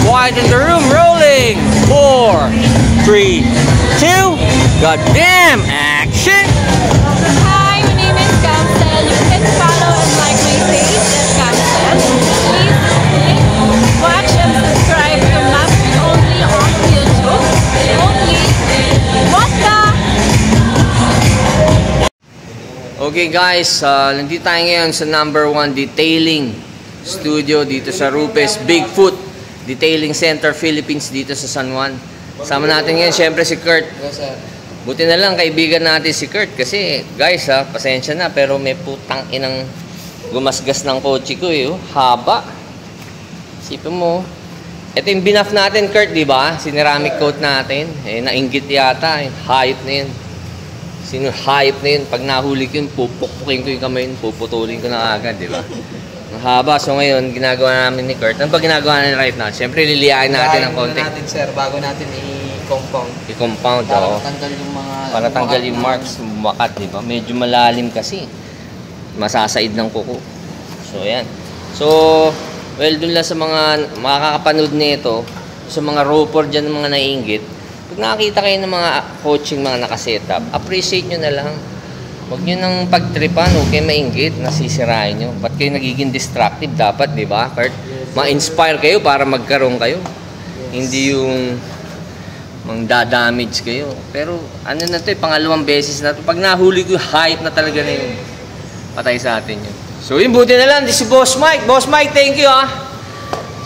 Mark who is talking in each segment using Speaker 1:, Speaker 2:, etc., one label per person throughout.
Speaker 1: Quiet in the room, rolling. 4, 3, 2, goddamn action!
Speaker 2: Hi, my name is Kamsel. You can follow and like my page at Kamsel. Please watch and subscribe to Maps Only on YouTube. Only Vodka!
Speaker 1: Okay guys, nandito tayo ngayon sa #1 detailing studio dito sa Rupes Bigfoot Detailing Center Philippines dito sa San Juan. Sama natin ngayon syempre si Kurt. Buti na lang kaibigan natin si Kurt kasi guys pasensya na pero may putang inang gumasgas ng kotse ko haba. Isipin mo. Ito yung binaf natin Kurt, di ba? Sineramic coat natin. Nainggit yata. Hayop na yun. Sino hayop na yun? Pag nahuli ko yun, pupukpukin ko yung kamay yun, puputulin ko na agad, di ba? Ang haba. So ngayon, ginagawa namin ni Kurt. Ano ba ginagawa natin right now? Siyempre, liliyain natin ng konti.
Speaker 3: Natin, sir, bago natin i-compound.
Speaker 1: I-compound,
Speaker 3: para tanggal yung mga...
Speaker 1: Para tanggal yung marks, makat, di ba? Medyo malalim kasi. Masasaid ng kuko. So, ayan. So, well, dun lang sa mga makakapanood nito, sa mga roper dyan, mga naiinggit, pag nakakita kayo ng mga coaching, mga nakasetup, appreciate nyo na lang. Huwag nyo nang pagtripan, okay, mainggit, nasisirain nyo. Ba't kayo nagiging destructive? Dapat, di ba, Kurt? Ma-inspire kayo para magkaroon kayo. Hindi yung mang-damage kayo. Pero, ano na ito, pangalawang beses na ito. Pag nahuli ko, hype na talaga na yun. Patay sa atin yun. So, yun, buti na lang. This is Boss Mike. Boss Mike, thank you,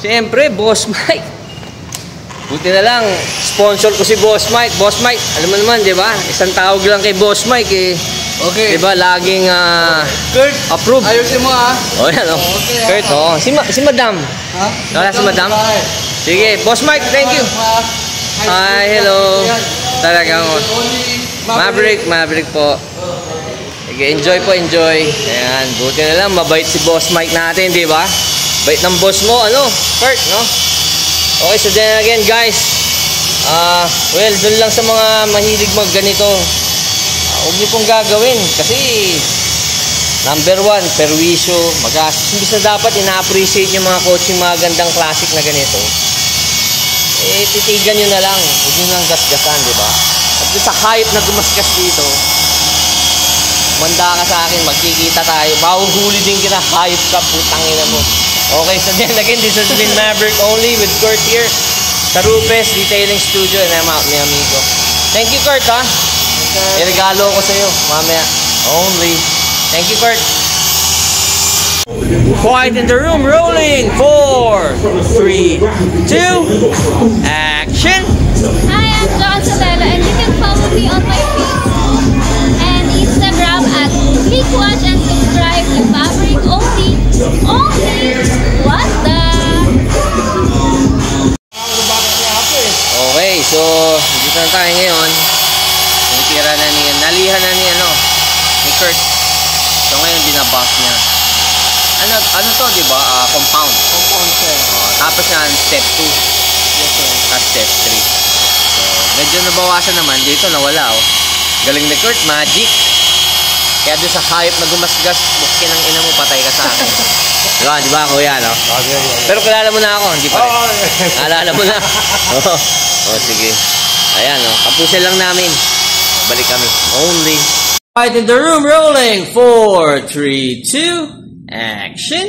Speaker 1: Siyempre, Boss Mike. Buti na lang, sponsor ko si Boss Mike. Boss Mike, alam mo naman, di ba? Isang tawag lang kay Boss Mike,
Speaker 3: Okay.
Speaker 1: Di ba, laging
Speaker 3: Kurt,
Speaker 1: approved.
Speaker 3: ayusin mo
Speaker 1: Yan,
Speaker 3: Okay,
Speaker 1: Kurt, Si Madam.
Speaker 3: Ha?
Speaker 1: Si Madam? Sige, Boss Mike, thank you. Hi, hello. Talagang, Maverick po. Sige, enjoy po, enjoy. Ayan, buti na lang, mabait si Boss Mike natin, di ba? Bait ng boss mo, Kurt, no? Okay, so then again guys, well, dun lang sa mga mahilig ganito, huwag niyo pong gagawin kasi #1, perwisyo, magastos. Imbis na dapat ina-appreciate yung mga coaching, mga gandang classic na ganito, titigan nyo na lang, huwag nyo nang gasgasan, di ba? At sa hype na gumasgas dito, manda ka sa akin, magkikita tayo, mahuhuli din kita, hype ka, putang ina mo. Okay, so then again, this has been Maverick Only with Kurt here sa Rupes Detailing Studio, and I'm out, mi amigo. Thank you, Kurt, Iregalo ko sa iyo, mamaya. Only. Thank you, Kurt. Quiet in the room, rolling. 4, 3, 2, action.
Speaker 2: Hi, I'm John Sotelo, and you can follow me on my Facebook and Instagram at click, watch, and subscribe to Maverick Only. What the?
Speaker 1: Okay, so dito na tayo ngayon. Nalihan na ni Kurt. So ngayon binabuff niya. Ano to, di ba? Compound.
Speaker 3: Compound, sir.
Speaker 1: Tapos yan, step 2.
Speaker 3: Yes, sir.
Speaker 1: Tapos step 3. So medyo nabawasan naman. Dito nawala, Galing ni Kurt, magic. Kaya doon sa hype na gumasgas, bukin ang ina mo, patay ka sa akin. Di ba, kuya, no? Pero kilala mo na ako, hindi pa rin. Alala mo na. Sige. Ayan, kapusin lang namin. Balik kami. Only. Right in the room, rolling. 4, 3, 2, action.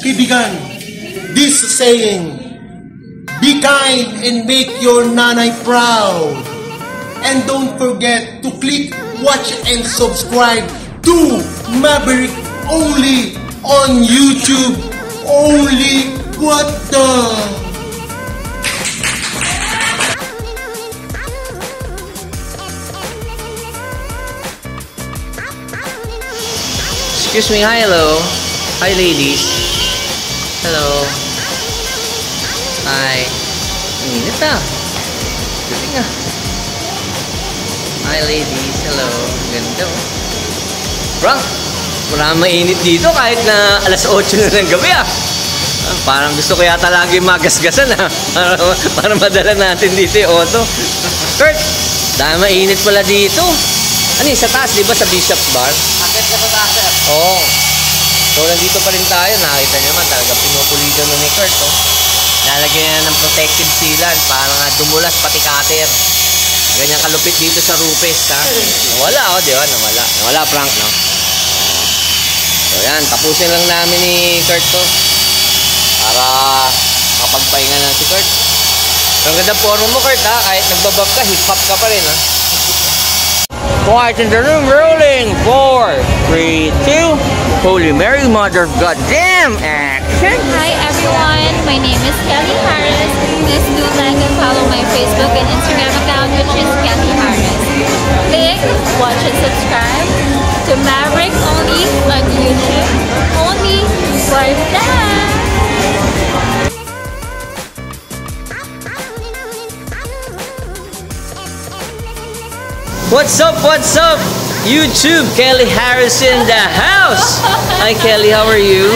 Speaker 4: Kaibigan, this saying, be kind and make your nanay proud. And don't forget to click, watch, and subscribe to Maverick Only on YouTube. Only what the...
Speaker 1: Excuse me, hi, hello. Hi, ladies. Hello. Hi. Ang init Galing Hi ladies, hello. Ganda. Frank, wala mainit dito kahit na alas 8 na ng gabi Parang gusto ko yata lagi magasgasan para madala natin dito yung auto. Kurt, dahil mainit pala dito. Ano yun, sa taas, di ba sa Bishop's Bar?
Speaker 3: Akit ka sa taas, sir.
Speaker 1: Oo. So, nandito pa rin tayo. Nakita niyo naman, talagang pinupulido na ni Kurt. Lalagyan niya ng protective sealant para nga dumulas pati cutter. Ganyan kalupit dito sa Rupes, ha? Nawala, di ba? Nawala, Frank, no? So, yan. Tapusin lang namin ni Kurt to. Para makapagpahinga na si Kurt. So, ang ganda forma mo, Kurt, ha? Kahit nagbabab ka, hip-hop ka pa rin, ha? Quiet in the room, rolling. 4, 3, 2. Holy Mary, Mother of God, damn action.
Speaker 2: Hi everyone, my name is Kelly Harris. Please do like and follow my Facebook and Instagram account, which is Kelly Harris. Click, watch and subscribe to Maverick only on YouTube. Only for that.
Speaker 1: What's up, YouTube? Kelly Harris in the house. Hi Kelly, how are you?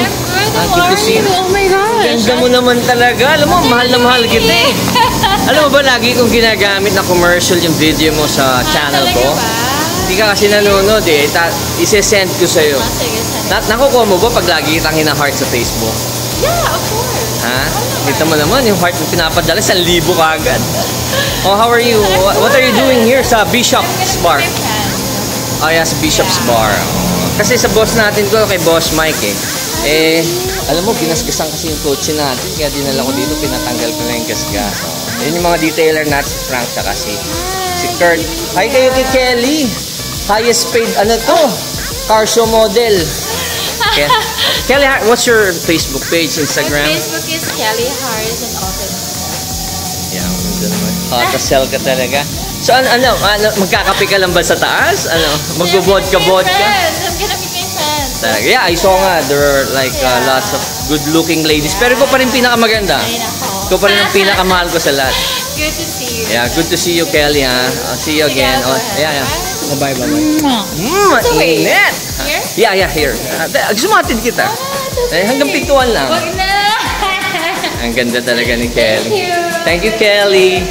Speaker 2: I'm good, how are you? Oh my gosh.
Speaker 1: Ganda mo naman talaga. Alam mo, mahal na mahal kita eh. Alam mo ba, lagi kong ginagamit na commercial yung video mo sa channel ko.
Speaker 2: Talaga ba?
Speaker 1: Hindi ka kasi nanonood eh. Ise-send ko sa'yo.
Speaker 2: Sige, sige.
Speaker 1: Nakukuha mo ba pag lagi kitang hina-heart sa Facebook?
Speaker 2: Yeah, of course.
Speaker 1: Ha? Kita mo naman, yung heart mo pinapadala, 1,000 kagad. Oh, how are you? What are you doing here sa Bishop's Bar? Oh, yeah, sa Bishop's Bar. Kasi sa boss natin ko, kay Boss Mike alam mo, ginasgasan kasi yung kotse natin, kaya dinala ko dito, pinatanggal ko na yung gasgas. Yun yung mga detailer natin, si Frank, tsaka si Kurt. Hi kayo kay Kelly. Highest paid, car show model. Kelly, what's your Facebook page, Instagram?
Speaker 2: My Facebook is Kelly Harris and Autumn.
Speaker 1: Yeah, ganda naman. Kakasell ka talaga. So, magkakape ka lang ba sa taas? Magbo-vodka?
Speaker 2: I'm gonna meet my friends.
Speaker 1: Talaga. Yeah, I saw nga, there are like lots of good-looking ladies. Pero ikaw pa rin pinakamaganda.
Speaker 2: Ay, nako.
Speaker 1: Ikaw pa rin ang pinakamahal ko sa lahat.
Speaker 2: Good to see you.
Speaker 1: Yeah, good to see you, Kelly, ha? I'll see you again. Oh, yeah.
Speaker 3: Bye-bye.
Speaker 1: Mainit!
Speaker 2: Here?
Speaker 1: Yeah, here. Gusto mo atid kita? Hanggang pintuan lang.
Speaker 2: Wag na!
Speaker 1: Ang ganda talaga ni Kelly.
Speaker 2: Thank you.
Speaker 1: Thank you, Kelly.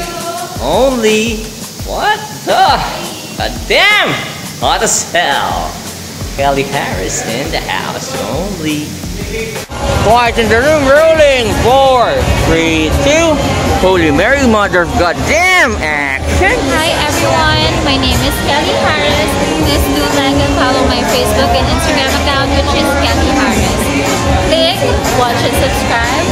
Speaker 1: Only. What the? God damn! What a hell. Kelly Harris in the house. Only. Quiet in the room, rolling. 4, 3, 2. Holy Mary, Mother of God, damn action.
Speaker 2: Hi everyone, my name is Kelly Harris. Please do like and follow my Facebook and Instagram account, which is Kelly Harris. Click, watch and subscribe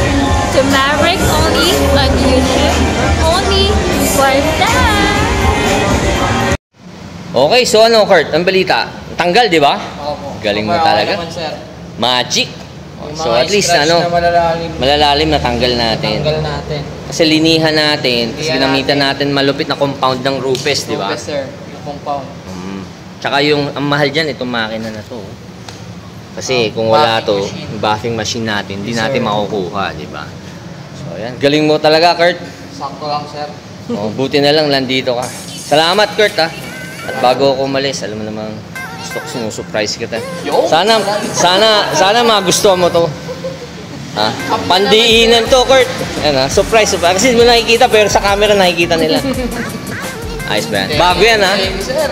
Speaker 2: to Maverick only on YouTube. Only for that.
Speaker 1: Okay, so Kurt? Ang balita? Tanggal, di ba?
Speaker 3: Opo.
Speaker 1: Galing mo talaga.
Speaker 3: Naman, sir.
Speaker 1: Magic.
Speaker 3: Yung
Speaker 1: So
Speaker 3: mga
Speaker 1: at least
Speaker 3: scratch na
Speaker 1: malalalim na tanggal natin.
Speaker 3: tanggal natin.
Speaker 1: Kasi linihan natin, kasi
Speaker 3: Linihan
Speaker 1: ginamitan natin malupit na compound ng Rupes, di ba?
Speaker 3: Rupes, sir. Yung compound.
Speaker 1: Tsaka ang mahal dyan, itong makina na to. Kasi kung wala
Speaker 3: Bathing
Speaker 1: to,
Speaker 3: machine.
Speaker 1: yung bathing machine natin, hindi
Speaker 3: Yes,
Speaker 1: natin
Speaker 3: sir.
Speaker 1: makukuha, di ba? So ayan, galing mo talaga, Kurt.
Speaker 3: Sakto lang, sir.
Speaker 1: Buti na lang nandito ka. Salamat, Kurt, ha. At bago ako umalis, alam mo namang gusto ko sinusurprise kita.
Speaker 3: Yo!
Speaker 1: Sana magustuhan mo to. Ha? Pandiinan to, Kurt. Ayan, ha? Surprise. Kasi hindi mo nakikita, pero sa camera nakikita nila. Ayos ba yan? Bago yan, ha?
Speaker 3: Thank you, sir.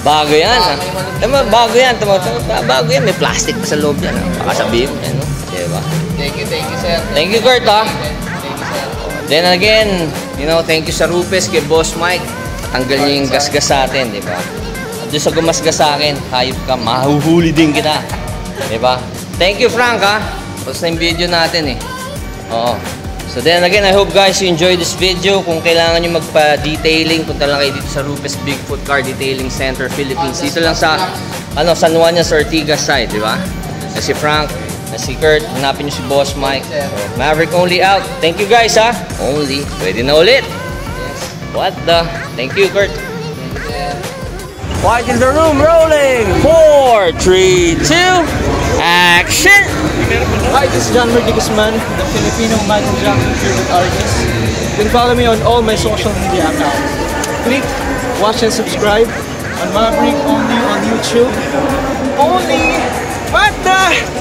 Speaker 1: Bago yan, ha? Bago yan. Bago yan. May plastic pa sa loob yan, ha? Baka sabihin mo, ano? Diba?
Speaker 3: Thank you, sir.
Speaker 1: Thank you, Kurt, ha?
Speaker 3: Thank you, sir.
Speaker 1: Then again, thank you sa Rupes, kay Boss Mike. Tanggal niyo yung gasgas sa atin, di ba? At doon sa gumasgas sa akin, hayop ka, mahuhuli din kita. Di ba? Thank you, Frank, ha? Tapos na yung video natin, eh. Oo. So then again, I hope guys you enjoyed this video. Kung kailangan nyo magpa-detailing, punta lang kayo dito sa Rupes Bigfoot Car Detailing Center, Philippines. Dito lang sa, San Juanias, Ortigas side, di ba? Na si Frank, na si Kurt, hanapin nyo si Boss Mike. So, Maverick only out. Thank you guys, ha? Only. Pwede na ulit. What the? Thank you, Kurt. Quiet in the room, rolling. 4, 3, 2, action!
Speaker 5: Hi, this is John Merdy Guzman, the Filipino Michael Jackson tribute artist. You can follow me on all my social media accounts. Click, watch and subscribe on Maverick, only on YouTube. Only. What the?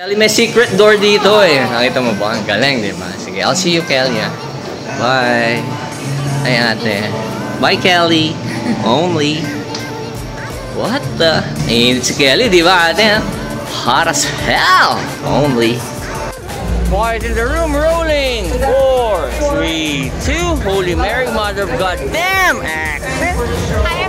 Speaker 1: Kelly, may secret door dito eh. Nakita mo ba? Ang galing, di ba? Sige, I'll see you, Kelly. Bye. Ay, ate. Bye, Kelly. Only. What the? Ay, si Kelly, di ba, ate? Hot as hell. Only. Boys in the room rolling. 4, 3, 2. Holy Mary, Mother of God. Damn accent.
Speaker 2: Hi,